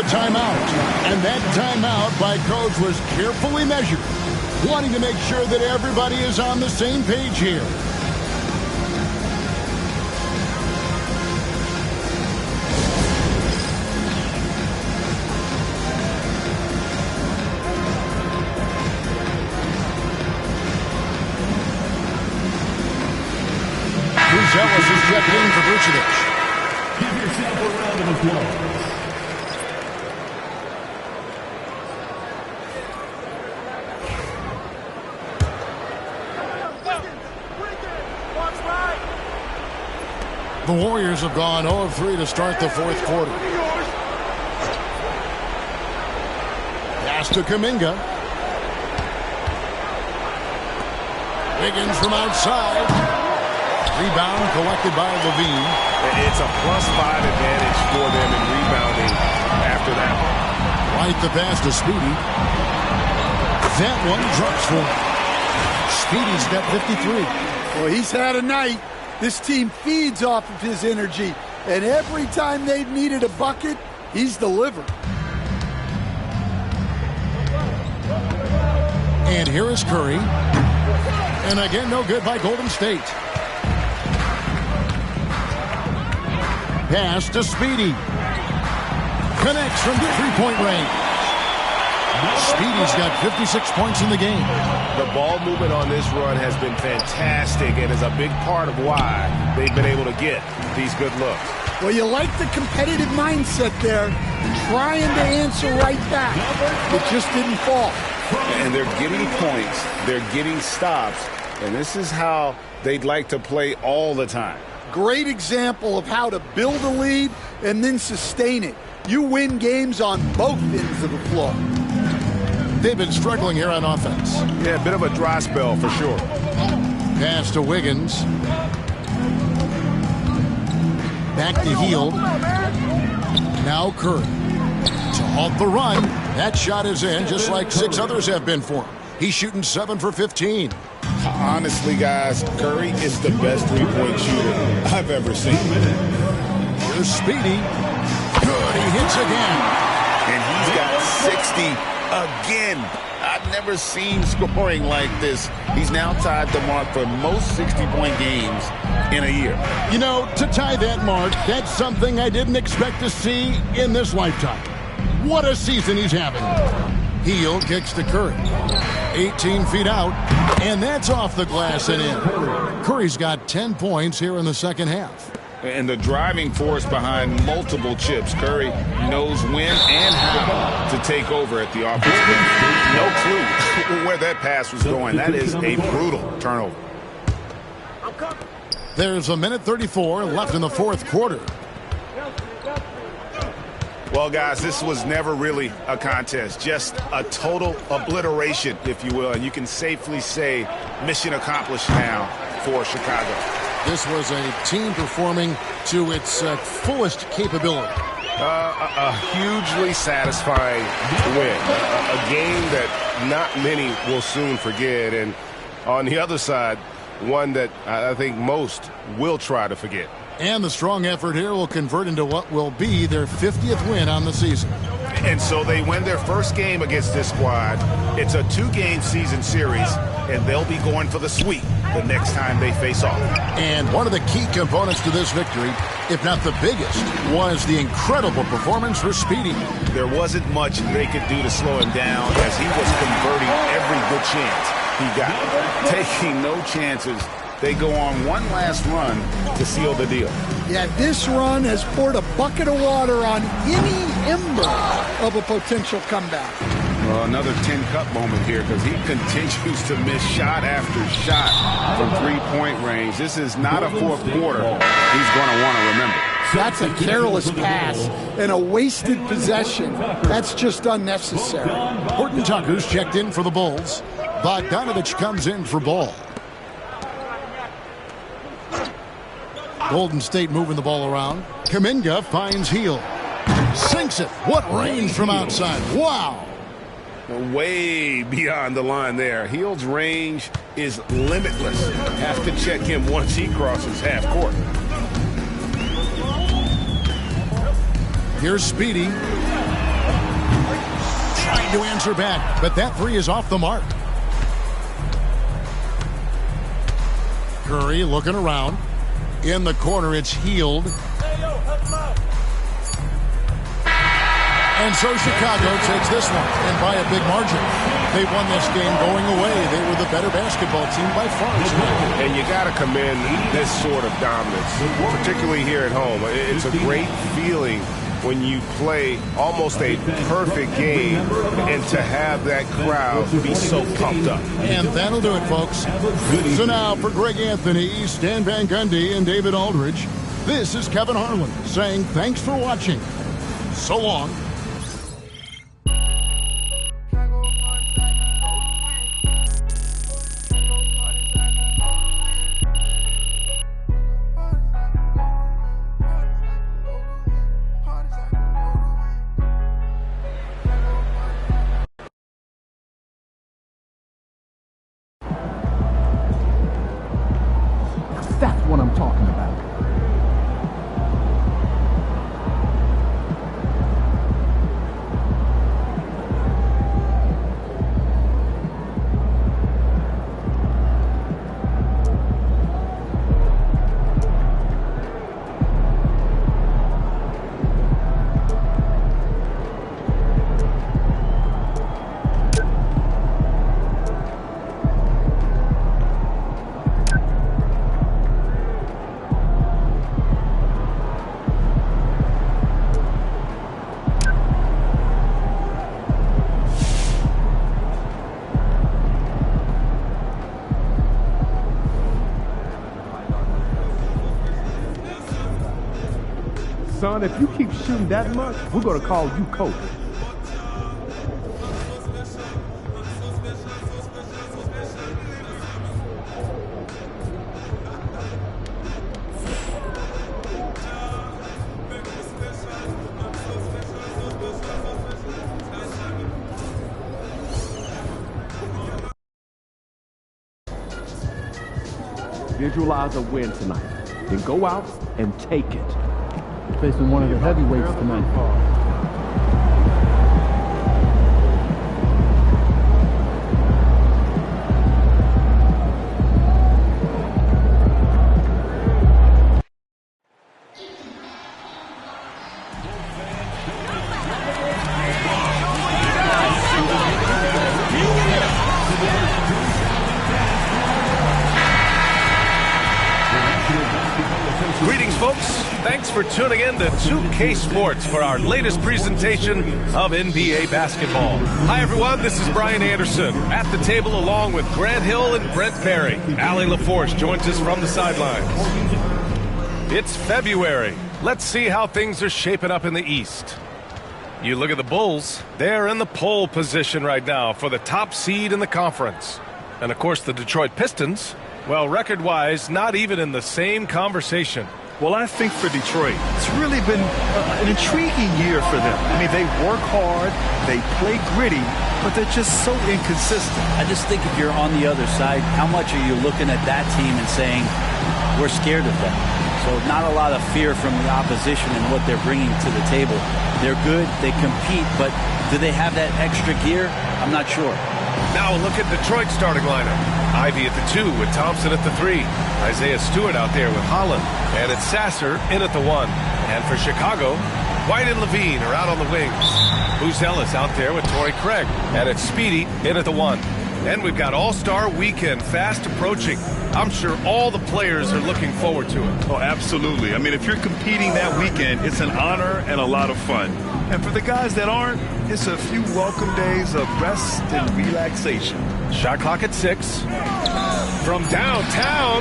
timeout. And that timeout by coach was carefully measured, wanting to make sure that everybody is on the same page here. Ellis is checked in for Vucevic. Give yourself a round of applause. The Warriors have gone 0 of 3 to start the fourth quarter. Pass to Kuminga. Wiggins from outside. Rebound collected by Levine. It's a +5 advantage for them in rebounding after that one. Right the pass to Speedy. That one drops for him. Speedy's got 53. Well, he's had a night. This team feeds off of his energy. And every time they've needed a bucket, he's delivered. And here is Curry. And again, no good by Golden State. Pass to Speedy. Connects from three-point range. Speedy's got 56 points in the game. The ball movement on this run has been fantastic and is a big part of why they've been able to get these good looks. Well, you like the competitive mindset there, trying to answer right back. It just didn't fall. And they're getting points, they're getting stops, and this is how they'd like to play all the time. Great example of how to build a lead and then sustain it. You win games on both ends of the floor. They've been struggling here on offense. Yeah, a bit of a dry spell for sure. Pass to Wiggins. Back to Hield. Now Curry. To halt the run. That shot is in, just like 6 others have been for him. He's shooting 7 for 15. Honestly, guys, Curry is the best three-point shooter I've ever seen. Here's Speedy. Good, he hits again. And he's got 60 again. I've never seen scoring like this. He's now tied the mark for most 60-point games in a year. You know, to tie that mark, that's something I didn't expect to see in this lifetime. What a season he's having. Hield kicks to Curry. 18 feet out, and that's off the glass and in. Curry's got 10 points here in the second half. And the driving force behind multiple chips. Curry knows when and how to take over at the offensive end. No clue where that pass was going. That is a brutal turnover. There's 1:34 left in the fourth quarter. Well, guys, this was never really a contest, just a total obliteration, if you will. And you can safely say mission accomplished now for Chicago. This was a team performing to its fullest capability. A hugely satisfying win. A game that not many will soon forget. And on the other side, one that I think most will try to forget. And the strong effort here will convert into what will be their 50th win on the season. And so they win their first game against this squad. It's a 2-game season series, and they'll be going for the sweep the next time they face off. And one of the key components to this victory, if not the biggest, was the incredible performance for Speedy. There wasn't much they could do to slow him down as he was converting every good chance he got. Taking no chances. They go on one last run to seal the deal. Yeah, this run has poured a bucket of water on any ember of a potential comeback. Well, another 10-cup moment here because he continues to miss shot after shot from three-point range. This is not a fourth quarter he's going to want to remember. That's a careless pass and a wasted possession. That's just unnecessary. Horton Tucker's checked in for the Bulls. Bogdanovich comes in for Ball. Golden State moving the ball around. Kuminga finds Hield. Sinks it. What range from outside. Wow. Way beyond the line there. Hield's range is limitless. Have to check him once he crosses half court. Here's Speedy. trying to answer back, but that three is off the mark. Curry looking around. In the corner, it's Healed. And so Chicago takes this one, and by a big margin. They won this game going away. They were the better basketball team by far tonight. And you got to commend this sort of dominance, particularly here at home. It's a great feeling when you play almost a perfect game and to have that crowd be so pumped up. And that'll do it, folks. So now for Greg Anthony, Stan Van Gundy, and David Aldridge, this is Kevin Harlan saying thanks for watching. So long. That's what I'm talking about. Son, if you keep shooting that much, we're going to call you coach. Visualize a win tonight. Then go out and take it. Facing one of the heavyweights tonight. Greetings, folks. Thanks for tuning in to 2K Sports for our latest presentation of NBA basketball. Hi, everyone. This is Brian Anderson at the table along with Grant Hill and Brent Barry. Allie LaForce joins us from the sidelines. It's February. Let's see how things are shaping up in the East. You look at the Bulls. They're in the pole position right now for the top seed in the conference. And, of course, the Detroit Pistons, well, record-wise, not even in the same conversation. Well, I think for Detroit, it's really been an intriguing year for them. I mean, they work hard, they play gritty, but they're just so inconsistent. I just think if you're on the other side, how much are you looking at that team and saying, we're scared of them? So not a lot of fear from the opposition and what they're bringing to the table. They're good, they compete, but do they have that extra gear? I'm not sure. Now look at Detroit's starting lineup. Ivy at the 2 with Thompson at the 3. Isaiah Stewart out there with Holland. And it's Sasser in at the 1. And for Chicago, White and Levine are out on the wings. Booz Ellis out there with Torrey Craig. And it's Speedy in at the 1. And we've got All-Star Weekend fast approaching. I'm sure all the players are looking forward to it. Oh, absolutely. I mean, if you're competing that weekend, it's an honor and a lot of fun. And for the guys that aren't, it's a few welcome days of rest and relaxation. Shot clock at 6. From downtown,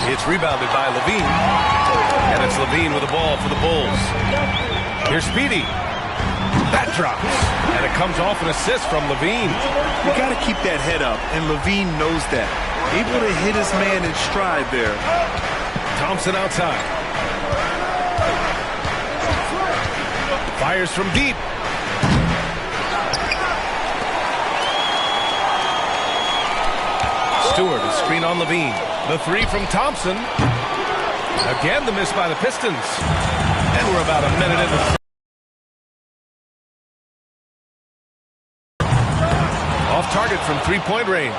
it's rebounded by Levine. And it's Levine with the ball for the Bulls. Here's Speedy. That drops. And it comes off an assist from Levine. You got to keep that head up, and Levine knows that. Able to hit his man in stride there. Thompson outside. Fires from deep. Stewart is screen on Levine. The 3 from Thompson. Again, the miss by the Pistons. And we're about a minute in the off target from three-point range.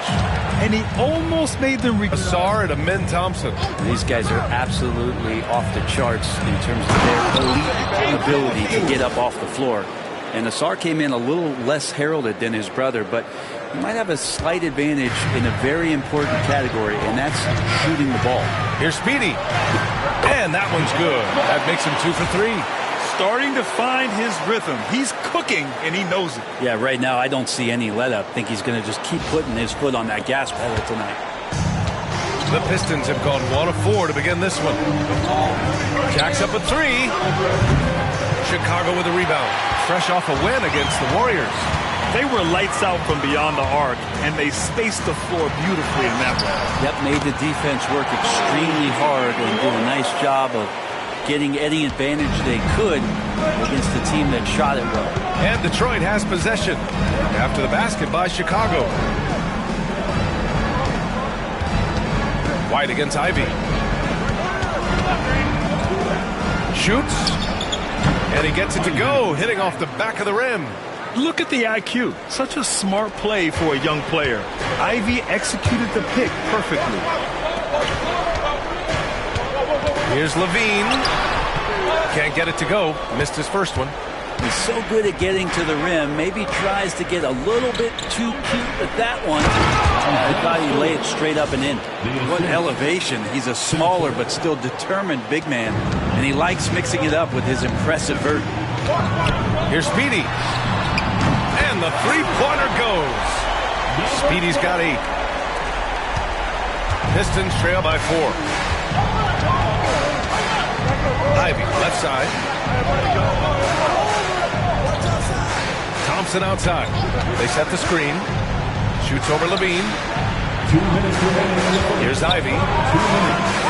And he almost made the Asar and Amen Thompson. These guys are absolutely off the charts in terms of their elite ability to get up off the floor. And Asar came in a little less heralded than his brother, but he might have a slight advantage in a very important category, and that's shooting the ball. Here's Speedy. And that one's good. That makes him 2 for 3. starting to find his rhythm. He's cooking, and he knows it. Yeah, right now I don't see any let-up. I think he's going to just keep putting his foot on that gas pedal tonight. The Pistons have gone 1 of 4 to begin this one. Jacks up a 3. Chicago with a rebound. Fresh off a win against the Warriors. They were lights out from beyond the arc, and they spaced the floor beautifully in that one. Yep, made the defense work extremely hard and did a nice job of getting any advantage they could against the team that shot it well. And Detroit has possession after the basket by Chicago. White against Ivy. Shoots. And he gets it to go, hitting off the back of the rim. Look at the IQ. Such a smart play for a young player. Ivy executed the pick perfectly. Here's Levine. Can't get it to go. Missed his first one. He's so good at getting to the rim. Maybe tries to get a little bit too cute with that one. I thought he'd lay it straight up and in. What elevation. He's a smaller but still determined big man. And he likes mixing it up with his impressive vert. Here's Speedy. And the three-pointer goes. Speedy's got 8. Pistons trail by 4. Ivy, left side. Thompson outside. They set the screen. Shoots over Levine. 2 minutes remaining. Here's Ivy. 2 minutes.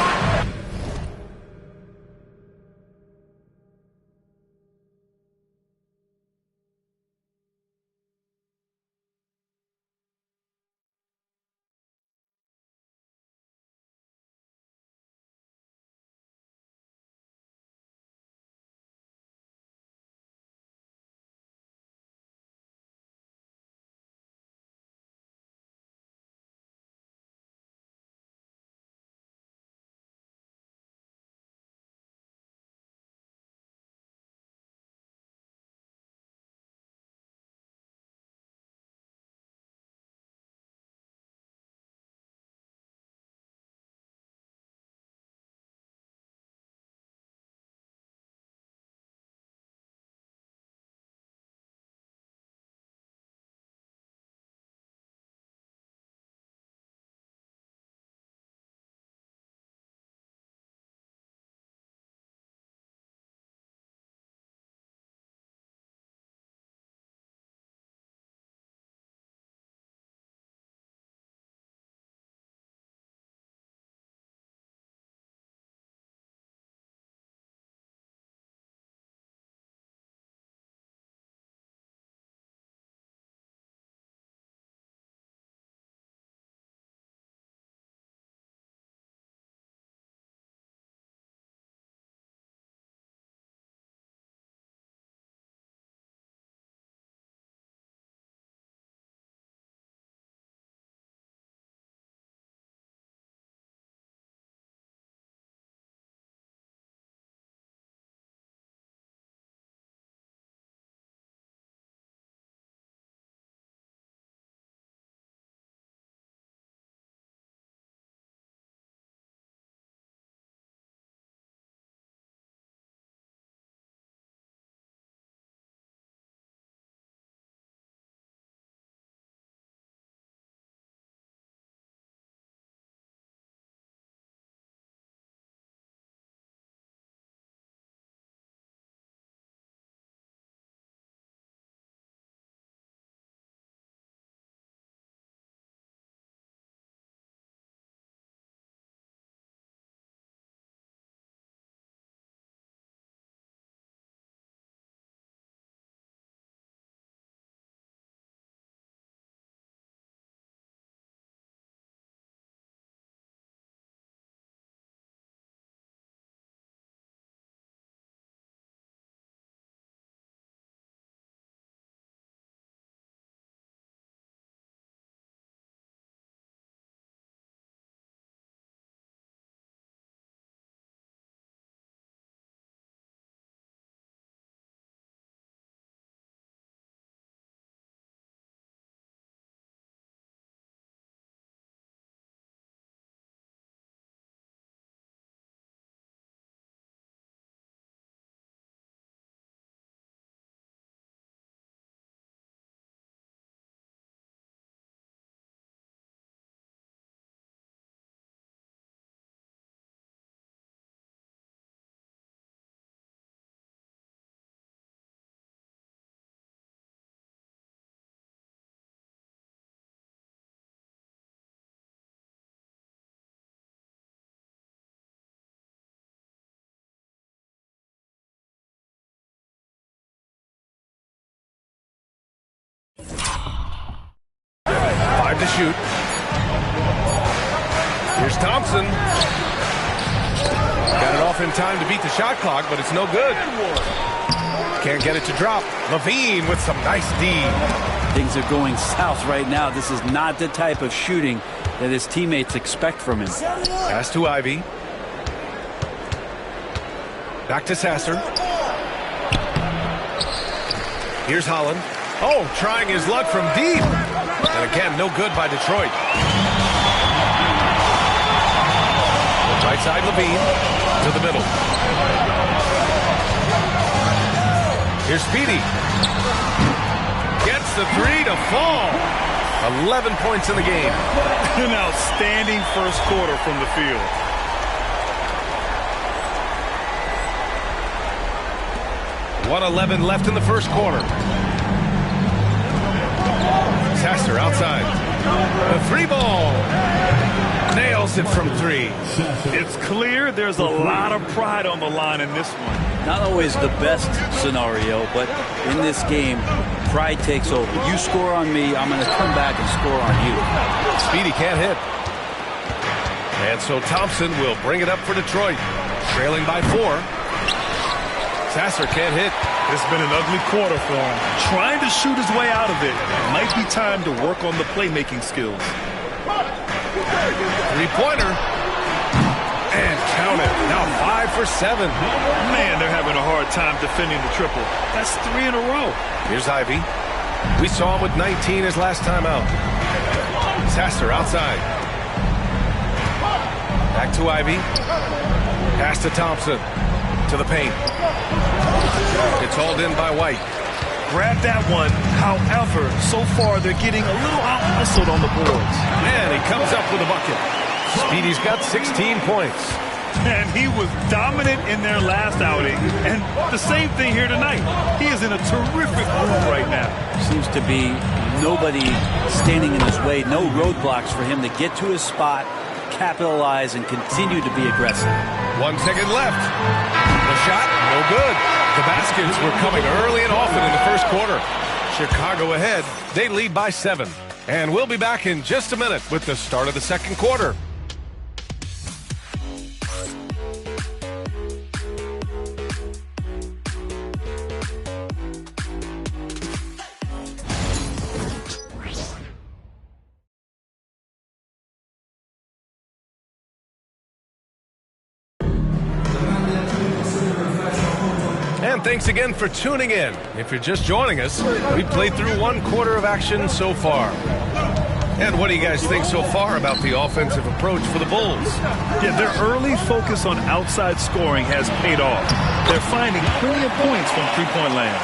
5 to shoot. Here's Thompson. Got it off in time to beat the shot clock, but it's no good. Can't get it to drop. Levine with some nice D. Things are going south right now. This is not the type of shooting that his teammates expect from him. Pass to Ivy. Back to Sasser. Here's Holland. Oh, trying his luck from deep. And again, no good by Detroit. Right side Levine to the middle. Here's Speedy. Gets the three to fall. 11 points in the game. An outstanding first quarter from the field. .111 left in the first quarter. Sasser outside. The three ball. Nails it from three. It's clear there's a lot of pride on the line in this one. Not always the best scenario, but in this game, pride takes over. You score on me, I'm going to come back and score on you. Speedy can't hit. And so Thompson will bring it up for Detroit. Trailing by 4. Sasser can't hit. It's been an ugly quarter for him. Trying to shoot his way out of it. Might be time to work on the playmaking skills. Three-pointer. And count it. Now 5 for 7. Man, they're having a hard time defending the triple. That's 3 in a row. Here's Ivy. We saw him with 19 his last time out. Sasser outside. Back to Ivy. Pass to Thompson. To the paint. It's hauled in by White. Grab that one. However, so far they're getting a little out-hustled on the boards. And he comes up with a bucket. Speedy's got 16 points. And he was dominant in their last outing. And the same thing here tonight. He is in a terrific mood right now. Seems to be nobody standing in his way. No roadblocks for him to get to his spot, capitalize, and continue to be aggressive. 1 second left. The shot, no good. The baskets were coming early and often in the first quarter. Chicago ahead. They lead by 7. And we'll be back in just a minute with the start of the second quarter. And thanks again for tuning in. If you're just joining us, we played through 1 quarter of action so far. And what do you guys think so far about the offensive approach for the Bulls? Yeah, their early focus on outside scoring has paid off. They're finding plenty of points from three-point land.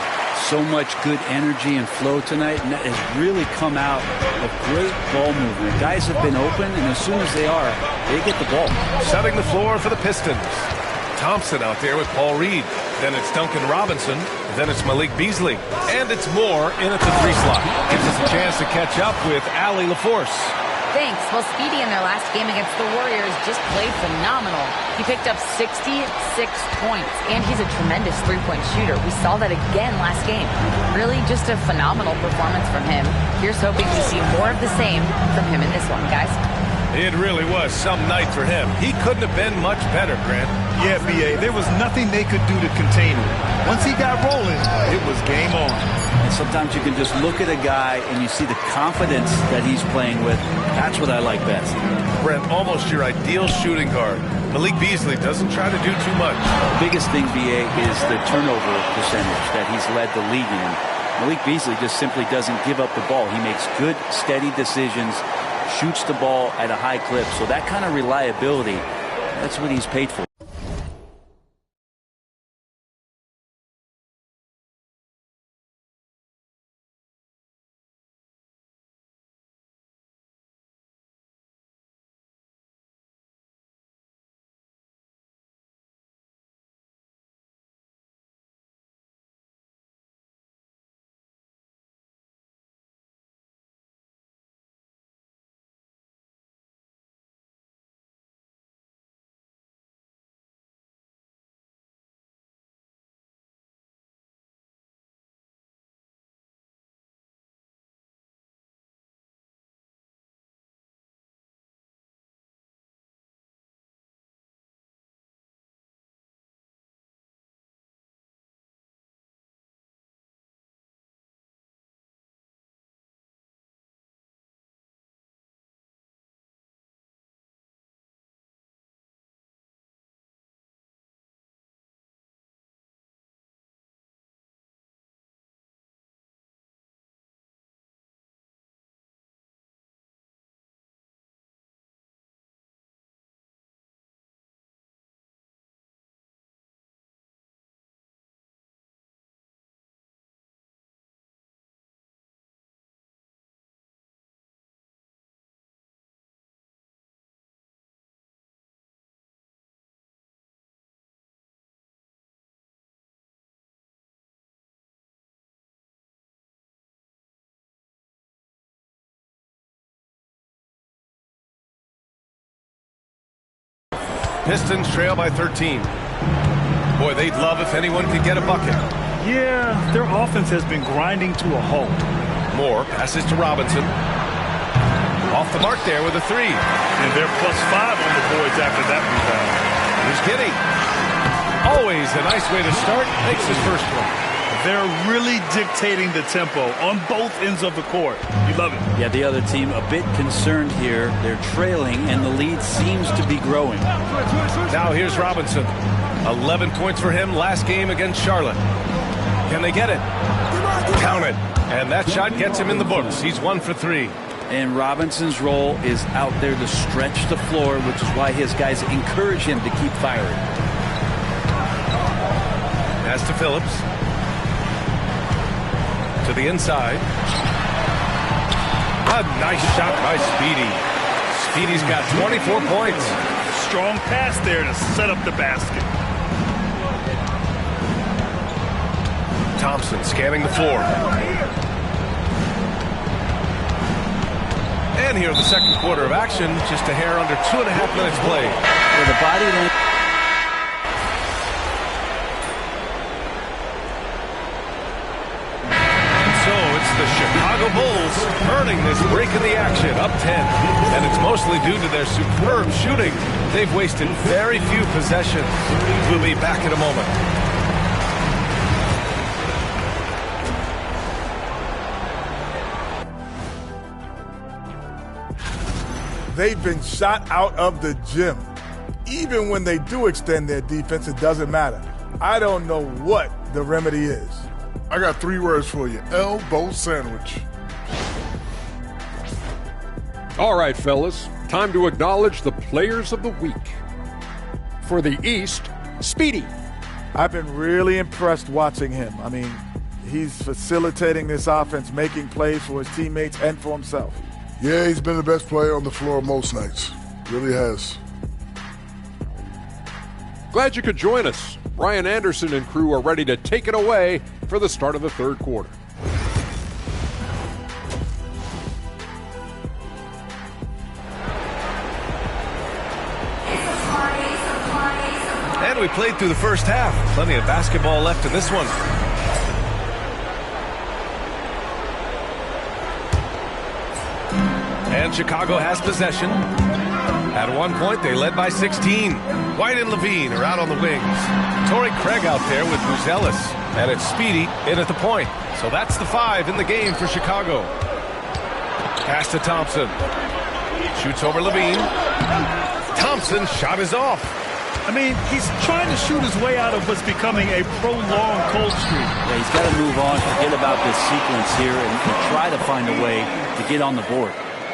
So much good energy and flow tonight, and that has really come out of great ball movement. Guys have been open, and as soon as they are, they get the ball. Setting the floor for the Pistons. Thompson out there with Paul Reed. Then it's Duncan Robinson. Then it's Malik Beasley. And it's Moore in at the 3 slot. Gives us a chance to catch up with Allie LaForce. Thanks. Well, Speedy in their last game against the Warriors just played phenomenal. He picked up 66 points, and he's a tremendous three-point shooter. We saw that again last game. Really just a phenomenal performance from him. Here's hoping to see more of the same from him in this one, guys. It really was some night for him. He couldn't have been much better, Grant. Yeah, B.A., there was nothing they could do to contain him. Once he got rolling, it was game on. And sometimes you can just look at a guy and you see the confidence that he's playing with. That's what I like best. Brent, almost your ideal shooting guard. Malik Beasley doesn't try to do too much. The biggest thing, B.A., is the turnover percentage that he's led the league in. Malik Beasley just simply doesn't give up the ball. He makes good, steady decisions, shoots the ball at a high clip. So that kind of reliability, that's what he's paid for. Pistons trail by 13. Boy, they'd love if anyone could get a bucket. Yeah, their offense has been grinding to a halt. Moore passes to Robinson. Off the mark there with a three. And they're +5 on the boards after that rebound. Here's Giddey. Always a nice way to start. Makes his first one. They're really dictating the tempo on both ends of the court. You love it. Yeah, the other team a bit concerned here. They're trailing, and the lead seems to be growing. Now here's Robinson. 11 points for him last game against Charlotte. Can they get it? Count it. And that shot gets him in the books. He's 1 for 3. And Robinson's role is out there to stretch the floor, which is why his guys encourage him to keep firing. Pass to Phillips. To the inside. A nice shot by Speedy. Speedy's got 24 points. Strong pass there to set up the basket. Thompson scanning the floor. And here in the second quarter of action, just a hair under 2.5 minutes played. With the body length. The Chicago Bulls earning this break in the action, up 10. And it's mostly due to their superb shooting. They've wasted very few possessions. We'll be back in a moment. They've been shot out of the gym. Even when they do extend their defense, it doesn't matter. I don't know what the remedy is. I got 3 words for you. Elbow sandwich. All right, fellas. Time to acknowledge the players of the week. For the East, Speedy. I've been really impressed watching him. I mean, he's facilitating this offense, making plays for his teammates and for himself. Yeah, he's been the best player on the floor most nights. Really has. Glad you could join us. Brian Anderson and crew are ready to take it away for the start of the third quarter. And we played through the first half. Plenty of basketball left in this one. And Chicago has possession. At one point, they led by 16. White and Levine are out on the wings. Torrey Craig out there with Buzelis. And it's Speedy in at the point. So that's the 5 in the game for Chicago. Pass to Thompson. Shoots over Levine. Thompson's shot is off. I mean, he's trying to shoot his way out of what's becoming a prolonged cold streak. Yeah, he's got to move on, forget about this sequence here, and try to find a way to get on the board.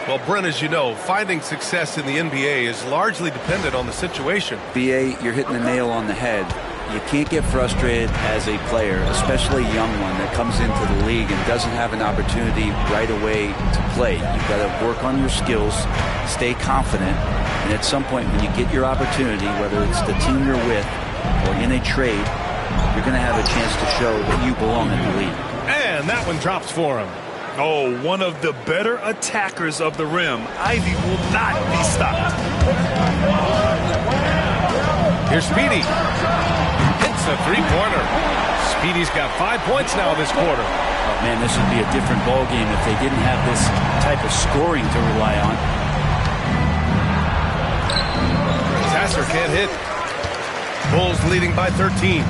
Well, Brent, as you know, finding success in the NBA is largely dependent on the situation. BA, you're hitting the nail on the head. You can't get frustrated as a player, especially a young one that comes into the league and doesn't have an opportunity right away to play. You've got to work on your skills, stay confident, and at some point when you get your opportunity, whether it's the team you're with or in a trade, you're going to have a chance to show that you belong in the league. And that one drops for him. Oh, one of the better attackers of the rim. Ivy will not be stopped. Here's Speedy. Hits a three-pointer. Speedy's got 5 points now this quarter. Oh, man, this would be a different ball game if they didn't have this type of scoring to rely on. Sasser can't hit. Bulls leading by 13.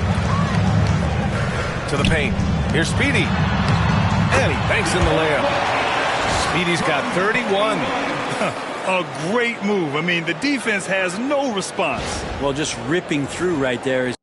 To the paint. Here's Speedy. And he banks in the layup. Speedy's got 31. A great move. I mean, the defense has no response. Well, just ripping through right there.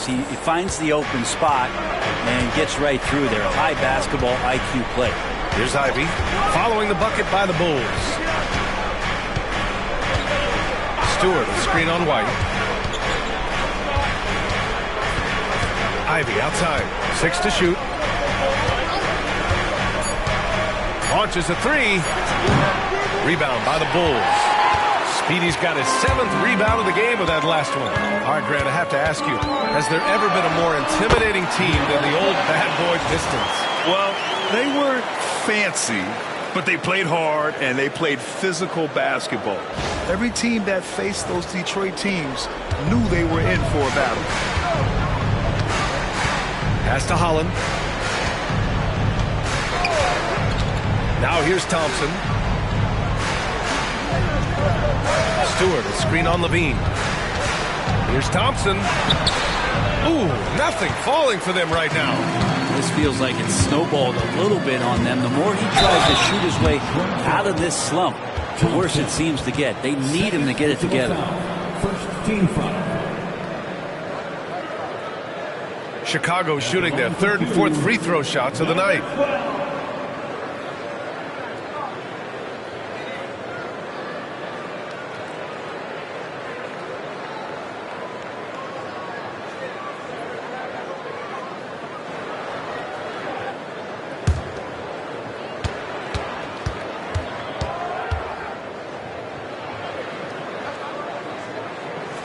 He finds the open spot and gets right through there. High basketball IQ play. Here's Ivy following the bucket by the Bulls. Stewart, a screen on White. Ivy outside, 6 to shoot. Launches a 3. Rebound by the Bulls. Speedy's got his 7th rebound of the game with that last one. All right, Grant, I have to ask you, has there ever been a more intimidating team than the old bad boy Pistons? Well, they weren't fancy, but they played hard and they played physical basketball. Every team that faced those Detroit teams knew they were in for a battle. Pass to Holland. Now here's Thompson. Stewart, a screen on Levine. Here's Thompson. Ooh, nothing falling for them right now. This feels like it's snowballed a little bit on them. The more he tries to shoot his way out of this slump, the worse it seems to get. They need him to get it together. First team foul. Chicago shooting their 3rd and 4th free throw shots of the night.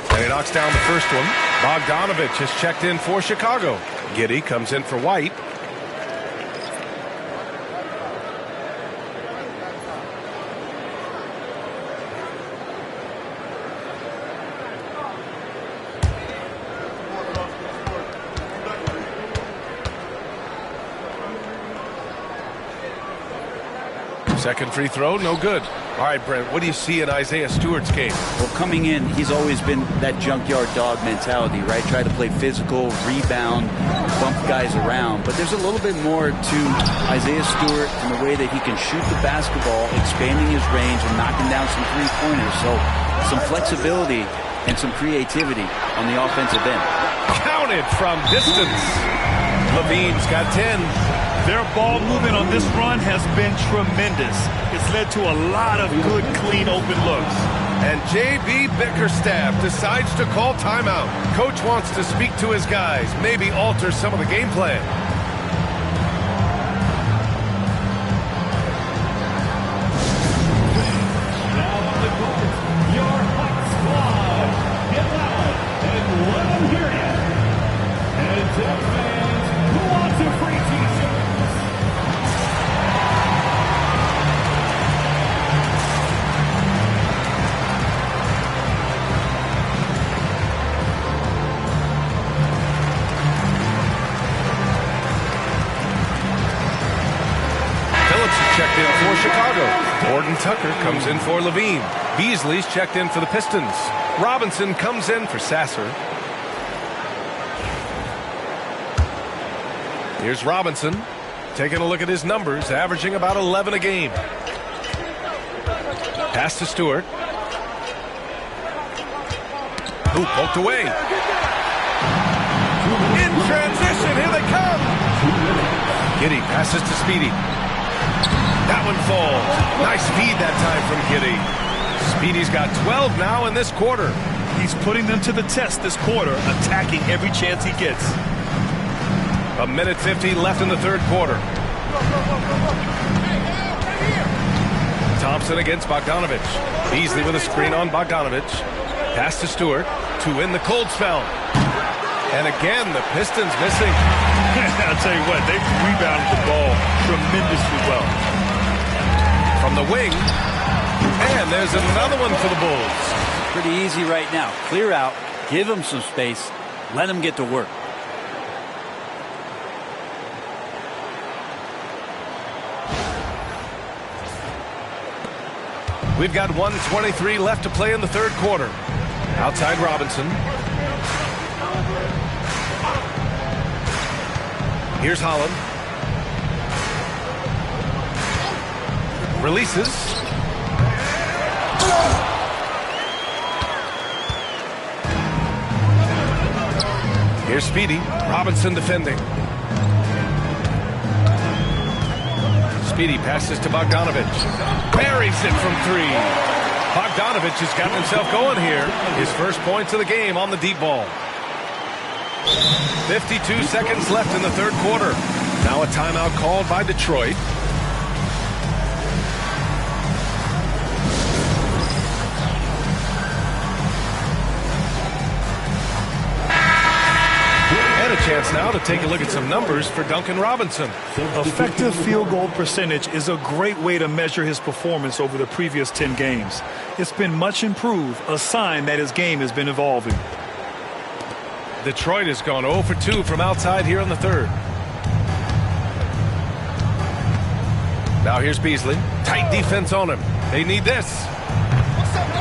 And he knocks down the first one. Bogdanovich has checked in for Chicago. Giddey comes in for White. Second free throw, no good. All right, Brent, what do you see in Isaiah Stewart's game? Well, coming in, he's always been that junkyard dog mentality, right? Try to play physical, rebound, bump guys around. But there's a little bit more to Isaiah Stewart and the way that he can shoot the basketball, expanding his range and knocking down some three-pointers. So some flexibility and some creativity on the offensive end. Counted from distance. Levine's got 10. Their ball movement on this run has been tremendous. It's led to a lot of good, clean, open looks. And J.B. Bickerstaff decides to call timeout. Coach wants to speak to his guys, maybe alter some of the game plan. Now on the court, your hot squad. Get loud and let them hear you. And to the fans who want to free t-shirts. Checked in for Chicago. Gordon Tucker comes in for Levine. Beasley's checked in for the Pistons. Robinson comes in for Sasser. Here's Robinson, taking a look at his numbers, averaging about 11 a game. Pass to Stewart. Ooh, poked away. In transition, here they come. Giddey passes to Speedy. That one falls. Nice feed that time from Giddey. Speedy's got 12 now in this quarter. He's putting them to the test this quarter, attacking every chance he gets. A minute 50 left in the third quarter. Thompson against Bogdanovich. Beasley with a screen on Bogdanovich. Pass to Stewart to win the cold spell. And again, the Pistons missing. I'll tell you what, they've rebounded the ball tremendously well. From the wing, and there's another one for the Bulls. Pretty easy right now. Clear out, give them some space, let them get to work. We've got 1:23 left to play in the third quarter. Outside Robinson. Here's Holland. Releases. Here's Speedy. Robinson defending. Speedy passes to Bogdanovich. Buries it from three. Bogdanovich has gotten himself going here. His first points of the game on the deep ball. 52 seconds left in the third quarter. Now a timeout called by Detroit. And a chance now to take a look at some numbers for Duncan Robinson. Effective field goal percentage is a great way to measure his performance over the previous 10 games. It's been much improved, a sign that his game has been evolving. Detroit has gone 0 for 2 from outside here in the third. Now here's Beasley. Tight defense on him. They need this.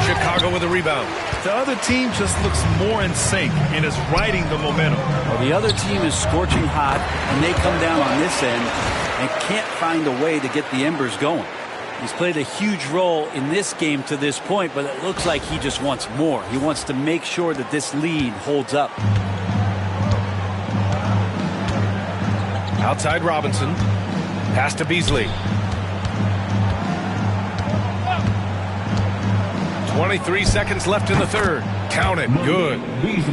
Chicago with a rebound. The other team just looks more in sync and is riding the momentum. Well, the other team is scorching hot, and they come down on this end and can't find a way to get the embers going. He's played a huge role in this game to this point, but it looks like he just wants more. He wants to make sure that this lead holds up. Outside Robinson. Pass to Beasley. 23 seconds left in the third. Count it. Good.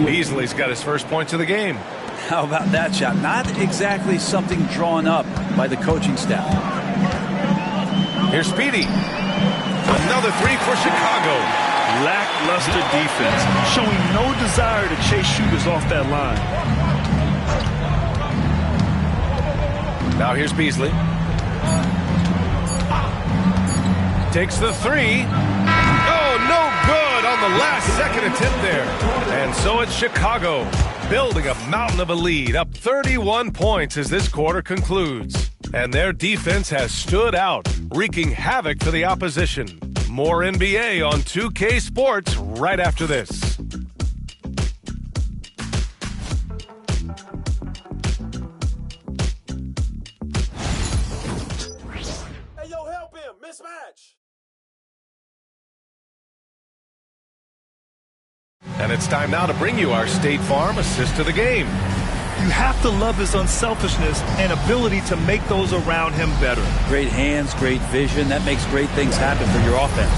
Beasley's got his first points of the game. How about that shot? Not exactly something drawn up by the coaching staff. Here's Speedy. Another three for Chicago. Lackluster defense, showing no desire to chase shooters off that line. Now here's Beasley. Takes the three. Oh, no good on the last second attempt there. And so it's Chicago building a mountain of a lead, up 31 points as this quarter concludes. And their defense has stood out, wreaking havoc for the opposition. More NBA on 2K Sports right after this. Hey, yo, help him. Mismatch. And it's time now to bring you our State Farm assist to the game. You have to love his unselfishness and ability to make those around him better. Great hands, great vision. That makes great things happen for your offense.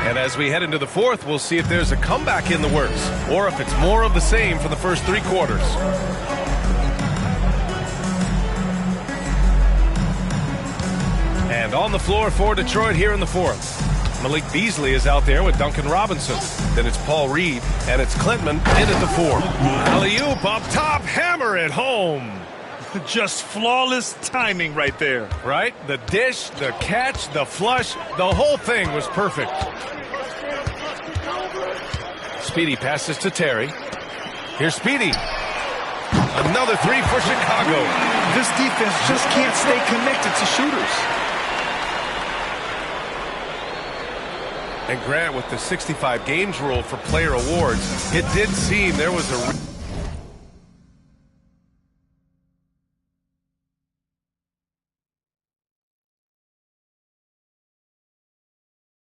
And as we head into the fourth, we'll see if there's a comeback in the works or if it's more of the same for the first three quarters. And on the floor for Detroit here in the fourth. Malik Beasley is out there with Duncan Robinson. Then it's Paul Reed, and it's Clintman in at the four. Alley-oop up top, hammer it home. Just flawless timing right there. Right? The dish, the catch, the flush, the whole thing was perfect. Speedy passes to Terry. Here's Speedy. Another three for Chicago. This defense just can't stay connected to shooters. And Grant, with the 65 games rule for player awards, it did seem there was a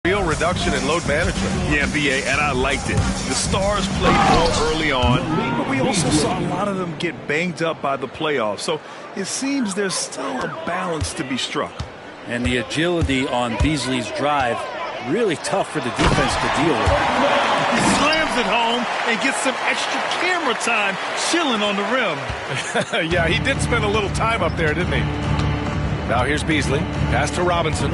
real reduction in load management. Yeah, BA, and I liked it. The stars played well early on, but we also saw a lot of them get banged up by the playoffs. So it seems there's still a balance to be struck. And the agility on Beasley's drive, really tough for the defense to deal with. He slams it home and gets some extra camera time chilling on the rim. Yeah, he did spend a little time up there, didn't he? Now here's Beasley. Pass to Robinson.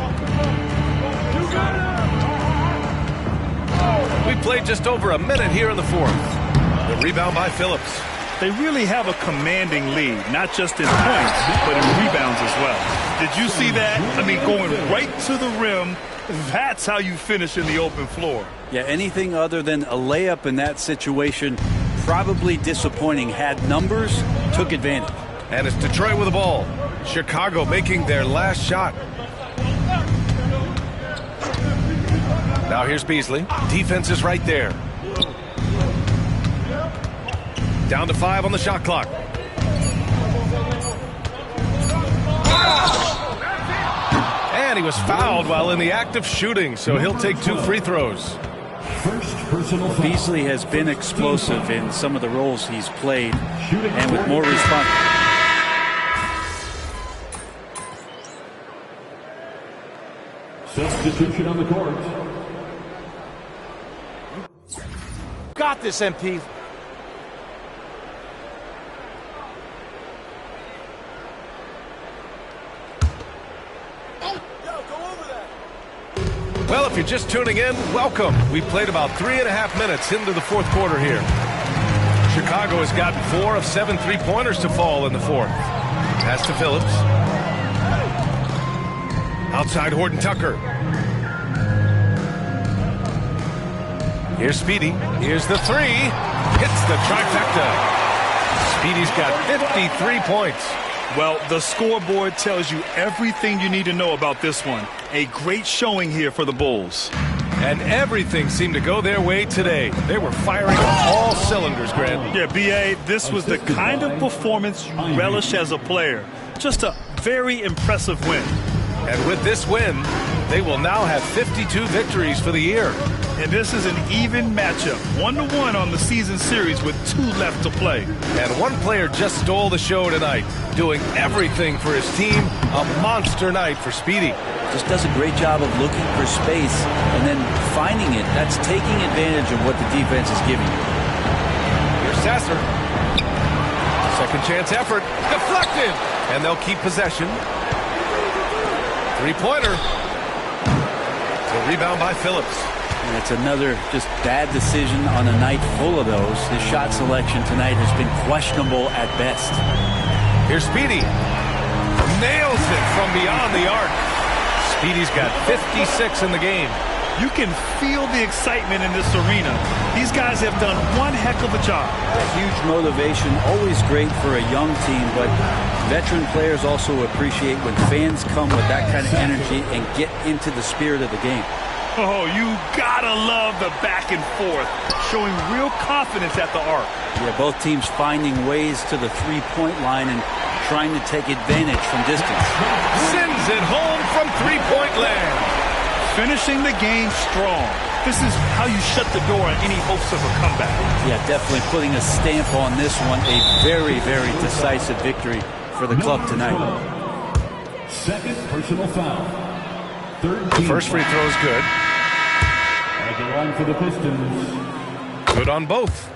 We played just over a minute here in the fourth. The rebound by Phillips. They really have a commanding lead, not just in points, but in rebounds as well. Did you see that? I mean, going right to the rim, that's how you finish in the open floor. Yeah, anything other than a layup in that situation, probably disappointing. Had numbers, took advantage. And it's Detroit with the ball. Chicago making their last shot. Now here's Beasley. Defense is right there. Down to 5 on the shot clock. And he was fouled while in the act of shooting, so he'll take 2 free throws. Beasley has been explosive in some of the roles he's played, and with more response. Substitution on the court. Got this, MP. Well, if you're just tuning in, welcome. We've played about 3.5 minutes into the fourth quarter here. Chicago has gotten 4 of 7 3-pointers to fall in the fourth. Pass to Phillips. Outside Horton Tucker. Here's Speedy. Here's the 3. Hits the trifecta. Speedy's got 53 points. Well, the scoreboard tells you everything you need to know about this one. A great showing here for the Bulls. And everything seemed to go their way today. They were firing on all cylinders, Grant. Yeah, B.A., this was the kind of performance you relish as a player. Just a very impressive win. And with this win, they will now have 52 victories for the year. And this is an even matchup, 1-1 on the season series with 2 left to play. And one player just stole the show tonight, doing everything for his team. A monster night for Speedy. Just does a great job of looking for space and then finding it. That's taking advantage of what the defense is giving you. Here's Sasser. Second chance effort. Deflected. And they'll keep possession. 3-pointer. The rebound by Phillips. And it's another just bad decision on a night full of those. His shot selection tonight has been questionable at best. Here's Speedy. Nails it from beyond the arc. Speedy's got 56 in the game. You can feel the excitement in this arena. These guys have done one heck of a job. A huge motivation, always great for a young team, but veteran players also appreciate when fans come with that kind of energy and get into the spirit of the game. Oh, you gotta love the back and forth, showing real confidence at the arc. Yeah, both teams finding ways to the three-point line and trying to take advantage from distance. Sends it home from three-point land. Finishing the game strong. This is how you shut the door on any hopes of a comeback. Yeah, definitely putting a stamp on this one. A very, very decisive victory for the club tonight. Second personal foul. The first free throw is good. At the line for the Pistons. Good on both.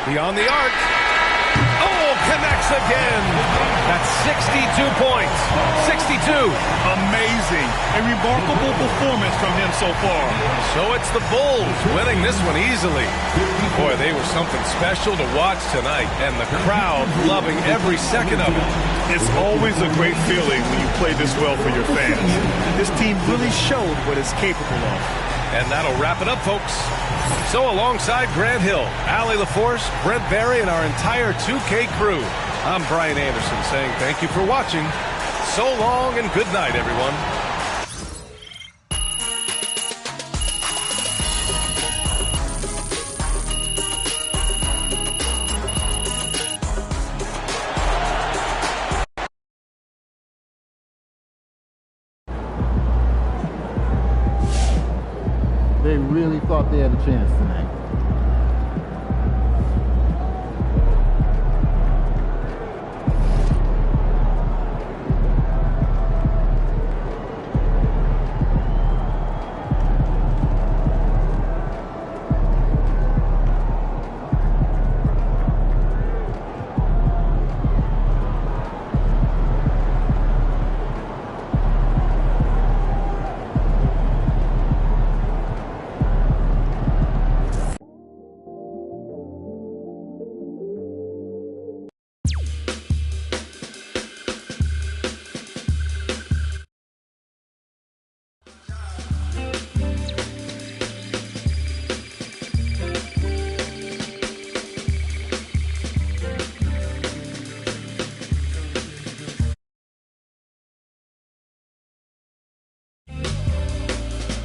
Beyond the arc. Oh, connects again. That's 62 points. 62. Amazing. A remarkable performance from him so far. So it's the Bulls winning this one easily. Boy, they were something special to watch tonight, and the crowd loving every second of it. It's always a great feeling when you play this well for your fans. This team really showed what it's capable of. And that'll wrap it up, folks. So alongside Grant Hill, Allie LaForce, Brent Barry, and our entire 2K crew, I'm Brian Anderson saying thank you for watching. So long and good night, everyone. They really thought they had a chance tonight.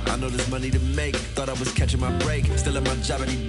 I know there's money to make. Thought I was catching my break. Still in my job every day.